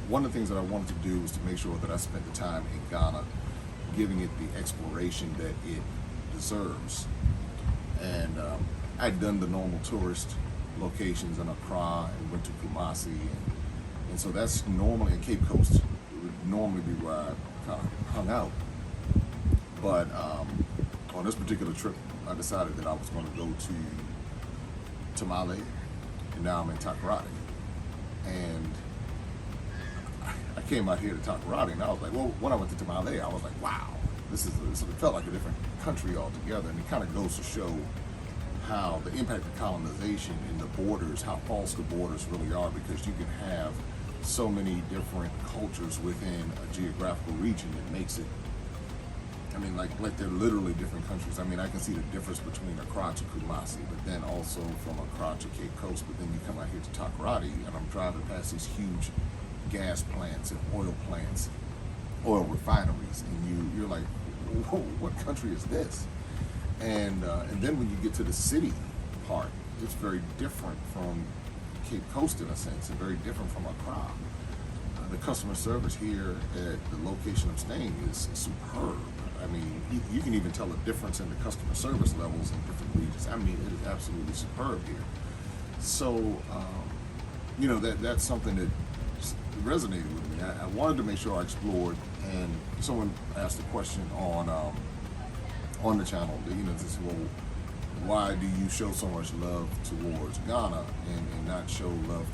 one of the things that I wanted to do was to make sure that I spent the time in Ghana giving it the exploration that it deserves. And I'd done the normal tourist locations in Accra and went to Kumasi, and so that's normally in Cape Coast. It would normally be where I kind of hung out. But on this particular trip, I decided that I was going to go to Tamale, and now I'm in Takoradi. And I came out here to Takoradi, and I was like, well, when I went to Tamale, I was like, wow, this it felt like a different country altogether. And it kind of goes to show how the impact of colonization and the borders, how false the borders really are, because you can have so many different cultures within a geographical region that makes it, I mean, like they're literally different countries. I mean, I can see the difference between Accra to Kumasi, but then also from Accra to Cape Coast. But then you come out here to Takoradi, and I'm driving past these huge gas plants and oil plants, oil refineries, and you're like, whoa, what country is this? And then when you get to the city part, it's very different from Cape Coast in a sense, and very different from Accra. The customer service here at the location I'm staying is superb. I mean, you can even tell a difference in the customer service levels in different regions. I mean, it is absolutely superb here. So, that's something that resonated with me. I wanted to make sure I explored, and someone asked a question on the channel, this, well, why do you show so much love towards Ghana and not show love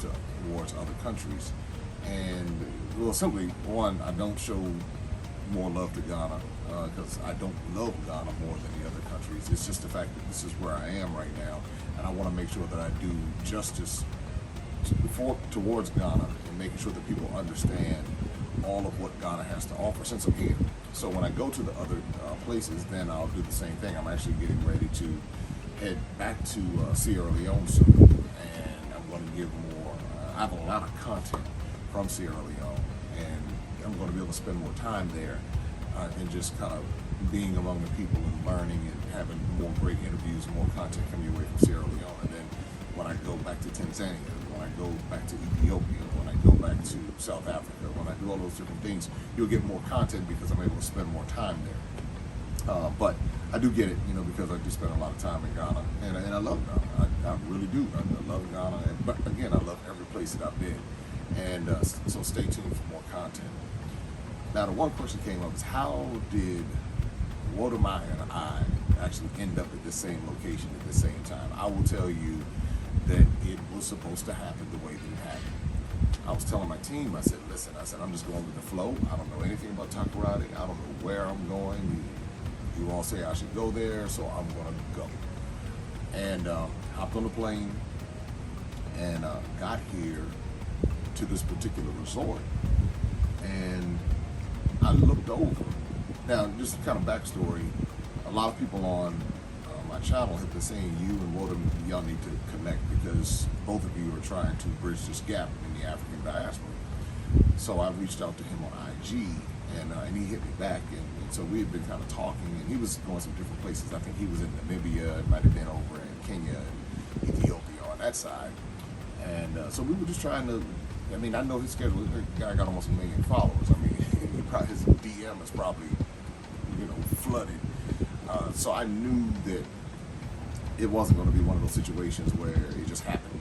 towards other countries? And, well, simply, one, I don't show more love to Ghana because I don't love Ghana more than the other countries. It's just the fact that this is where I am right now, and I want to make sure that I do justice towards Ghana and making sure that people understand all of what Ghana has to offer since I'm here. So when I go to the other places, then I'll do the same thing. I'm actually getting ready to head back to Sierra Leone soon, and I'm going to give more. I have a lot of content from Sierra Leone, and I'm going to be able to spend more time there and just kind of being among the people and learning and having more great interviews and more content coming your way from Sierra Leone. And then when I go back to Tanzania, when I go back to Ethiopia, when I go back to South Africa, when I do all those different things, you'll get more content because I'm able to spend more time there. But I do get it, because I do spend a lot of time in Ghana, and I love Ghana. I really do. I love Ghana, but again, I love every place that I've been. And so stay tuned for more content. Now, the one question came up is, how did Wode Maya and I actually end up at the same location at the same time? I will tell you that it was supposed to happen the way that it happened. I was telling my team, I said, listen, I'm just going with the flow. I don't know anything about Takoradi. I don't know where I'm going. You all say I should go there, so I'm going to go. And hopped on the plane and got here to this particular resort. And I looked over. Now, just kind of backstory, a lot of people on my channel have been saying you and Wode, y'all need to connect because both of you are trying to bridge this gap in the African diaspora. So I reached out to him on IG, and he hit me back, and so we had been kind of talking, and he was going some different places. I think he was in Namibia, it might have been over in Kenya and Ethiopia on that side. And so we were just trying to, I mean, I know his schedule. The guy got almost 1 million followers. I mean, his DM is probably, flooded. So I knew that it wasn't going to be one of those situations where it just happened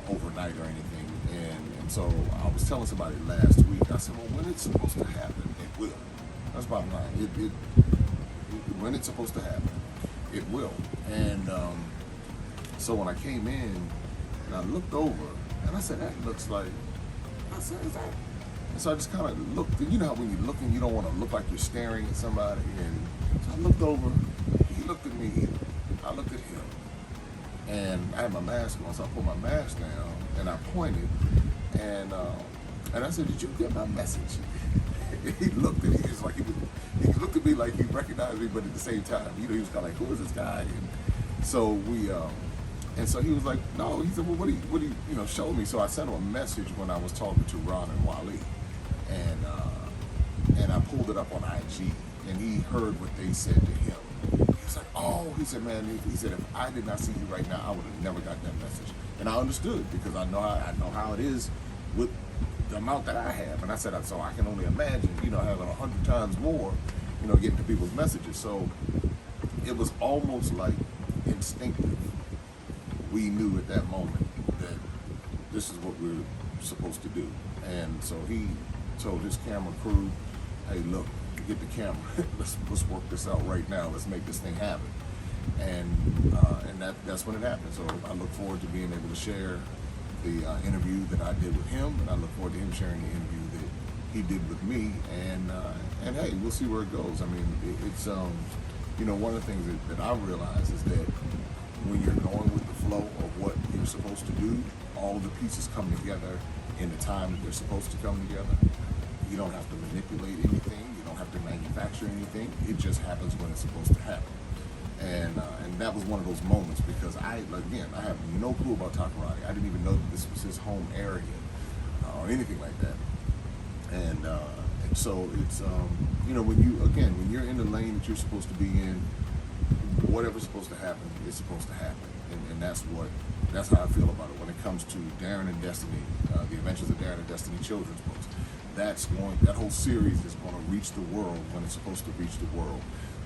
overnight or anything. And so I was telling somebody last week, I said, well, when it's supposed to happen, it will. That's bottom line. When it's supposed to happen, it will. And so when I came in and I looked over, and I said, that looks like, I said, is that? And so I just kind of looked, you know how when you're looking, you don't want to look like you're staring at somebody. And so I looked over, he looked at me, I looked at him. And I had my mask on, so I put my mask down, and I pointed, and I said, did you get my message? He looked at me, he looked at me like he recognized me, but at the same time, he was kind of like, who is this guy? And so so he was like, no. He said, well, what do you show me? So I sent him a message when I was talking to Ron and Wally, and I pulled it up on IG, and he heard what they said to him. He was like, oh, he said, man, he said, if I did not see you right now, I would have never got that message. And I understood because I know how it is with the amount that I have. And I said, so I can only imagine, having 100 times more, getting to people's messages. So it was almost like instinctive. We knew at that moment that this is what we're supposed to do. And so he told his camera crew, hey, look, get the camera. let's work this out right now. Let's make this thing happen. And that's when it happened. So I look forward to being able to share the interview that I did with him, and I look forward to him sharing the interview that he did with me. And hey, we'll see where it goes. I mean, it's one of the things that I realize is that when you're going with the flow of what you're supposed to do, all of the pieces come together in the time that they're supposed to come together. You don't have to manipulate anything. You don't have to manufacture anything. It just happens when it's supposed to happen. And that was one of those moments, because I have no clue about Takaradi. I didn't even know that this was his home area or anything like that. And so it's when you're in the lane that you're supposed to be in, whatever's supposed to happen is supposed to happen. And that's how I feel about it when it comes to Darren and Destiny, the Adventures of Darren and Destiny children's books. That whole series is going to reach the world when it's supposed to reach the world.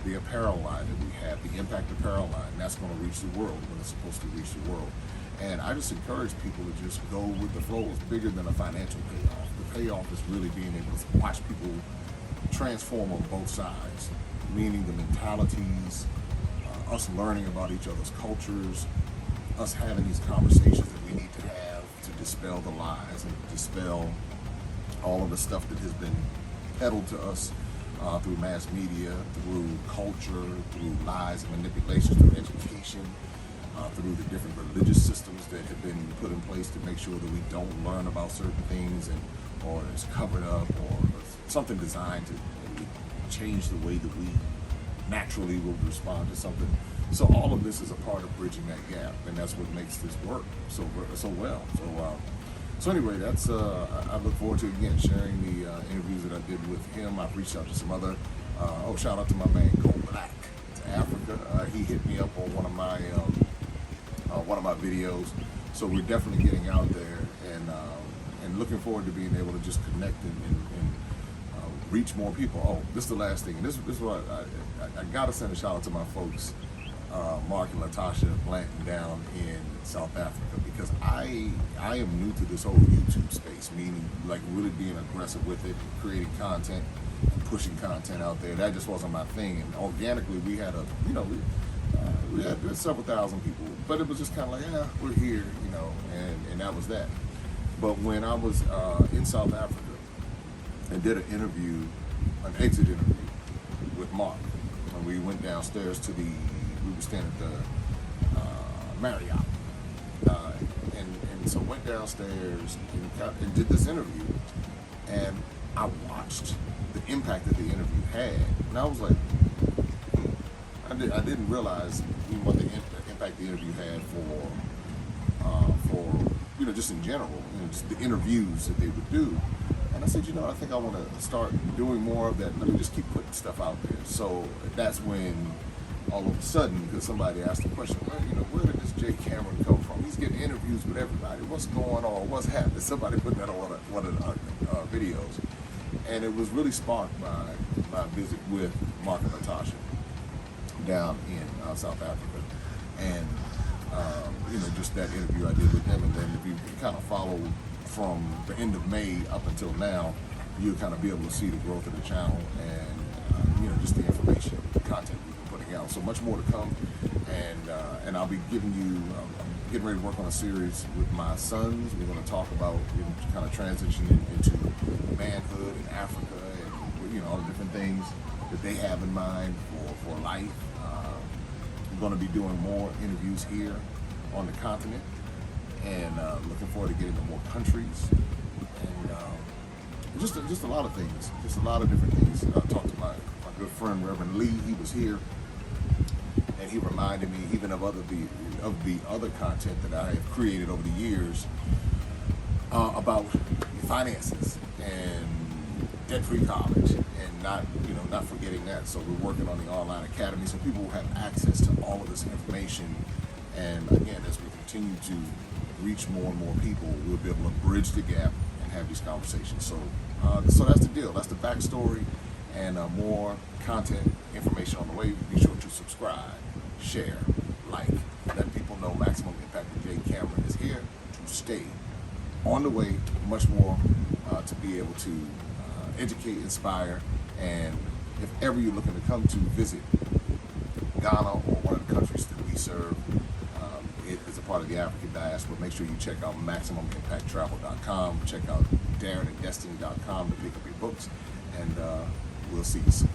The apparel line that we have, the Impact apparel line, that's going to reach the world when it's supposed to reach the world. And I just encourage people to just go with the flow. It's bigger than a financial payoff. The payoff is really being able to watch people transform on both sides, meaning the mentalities, us learning about each other's cultures, us having these conversations that we need to have to dispel the lies and dispel all of the stuff that has been peddled to us through mass media, through culture, through lies and manipulation, through education, through the different religious systems that have been put in place to make sure that we don't learn about certain things, or it's covered up, or something designed to change the way that we naturally will respond to something. So all of this is a part of bridging that gap, and that's what makes this work so well. So anyway, that's I look forward to again sharing the interviews that I did with him. I've reached out to some other. Shout out to my man Cole Black to Africa. He hit me up on one of my videos. So we're definitely getting out there and looking forward to being able to just connect and reach more people. Oh, this is the last thing, and this is what I gotta send a shout out to my folks, Mark and Latasha Blanton down in South Africa, because I am new to this whole YouTube space, meaning like really being aggressive with it, creating content and pushing content out there. That just wasn't my thing, and organically we had we had several thousand people, but it was just kind of like, yeah, we're here, and that was that. But when I was in South Africa and did an exit interview with Mark, and we went downstairs we were staying at the Marriott, and so went downstairs and did this interview, and I watched the impact that the interview had, and I was like, I didn't realize what the impact the interview had for just in general, just the interviews that they would do. And I said, I think I want to start doing more of that. Let me just keep putting stuff out there. So that's when all of a sudden, because somebody asked the question, where did this Jay Cameron come from? He's getting interviews with everybody. What's going on? What's happening? Somebody put that on one of the videos. And it was really sparked by my visit with Mark and Natasha down in South Africa. And, just that interview I did with them. And then if you kind of follow from the end of May up until now, you'll kind of be able to see the growth of the channel and, just the information, the content we've been putting out. So much more to come. And I'll be giving you, I'm getting ready to work on a series with my sons. We're going to talk about kind of transitioning into manhood in Africa and, all the different things that they have in mind for life. I'm going to be doing more interviews here on the continent, and looking forward to getting to more countries, and just a lot of things, just a lot of different things. I talked to my good friend Reverend Lee. He was here, and he reminded me even of the other content that I have created over the years about finances and debt-free college, and not forgetting that. So we're working on the online academy, so people will have access to all of this information. And again, as we continue to reach more and more people, we'll be able to bridge the gap and and have these conversations. So that's the deal. That's the backstory, and more content information on the way. Be sure to subscribe, share, like, let people know Maximum Impact with Jay Cameron is here to stay. On the way, much more to be able to educate, inspire, and if ever you're looking to come to visit Ghana or one of the countries that we serve, it is a part of the African diaspora. Make sure you check out MaximumImpactTravel.com. Check out DarrenandDestiny.com to pick up your books, and we'll see you soon.